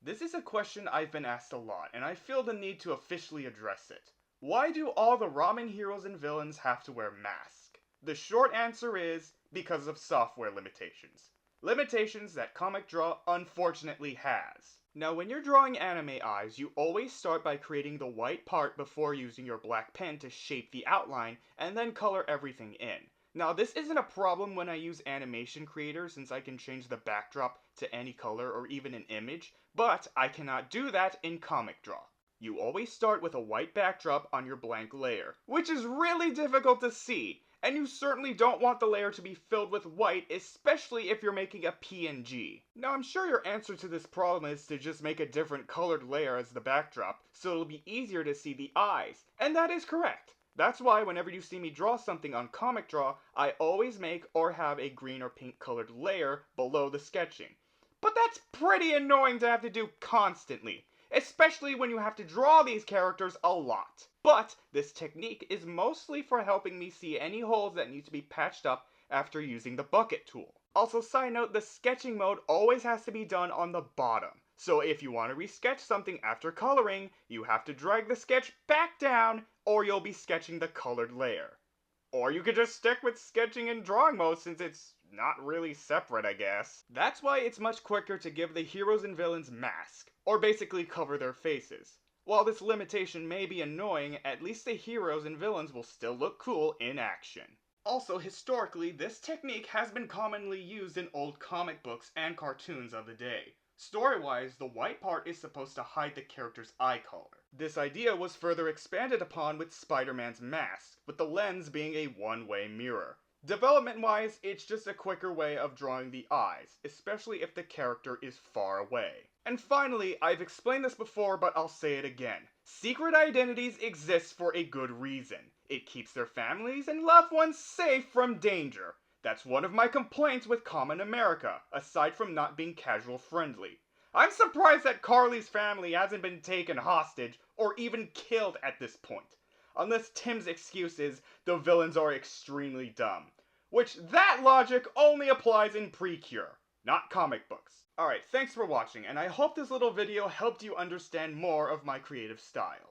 This is a question I've been asked a lot, and I feel the need to officially address it. Why do all the ramen heroes and villains have to wear masks? The short answer is because of software limitations. Limitations that Comic Draw unfortunately has. Now when you're drawing anime eyes, you always start by creating the white part before using your black pen to shape the outline and then color everything in. Now this isn't a problem when I use Animation Creator since I can change the backdrop to any color or even an image, but I cannot do that in Comic Draw. You always start with a white backdrop on your blank layer, which is really difficult to see, and you certainly don't want the layer to be filled with white, especially if you're making a PNG. Now I'm sure your answer to this problem is to just make a different colored layer as the backdrop, so it'll be easier to see the eyes, and that is correct. That's why whenever you see me draw something on Comic Draw, I always make or have a green or pink colored layer below the sketching. But that's pretty annoying to have to do constantly, especially when you have to draw these characters a lot. But this technique is mostly for helping me see any holes that need to be patched up after using the bucket tool. Also, side note, the sketching mode always has to be done on the bottom. So if you want to resketch something after coloring, you have to drag the sketch back down or you'll be sketching the colored layer. Or you could just stick with sketching in drawing mode since it's not really separate, I guess. That's why it's much quicker to give the heroes and villains masks, or basically cover their faces. While this limitation may be annoying, at least the heroes and villains will still look cool in action. Also, historically, this technique has been commonly used in old comic books and cartoons of the day. Story-wise, the white part is supposed to hide the character's eye color. This idea was further expanded upon with Spider-Man's mask, with the lens being a one-way mirror. Development-wise, it's just a quicker way of drawing the eyes, especially if the character is far away. And finally, I've explained this before, but I'll say it again. Secret identities exist for a good reason. It keeps their families and loved ones safe from danger. That's one of my complaints with Common America, aside from not being casual friendly. I'm surprised that Carly's family hasn't been taken hostage or even killed at this point. Unless Tim's excuse is the villains are extremely dumb. Which that logic only applies in Precure, not comic books. Alright, thanks for watching, and I hope this little video helped you understand more of my creative style.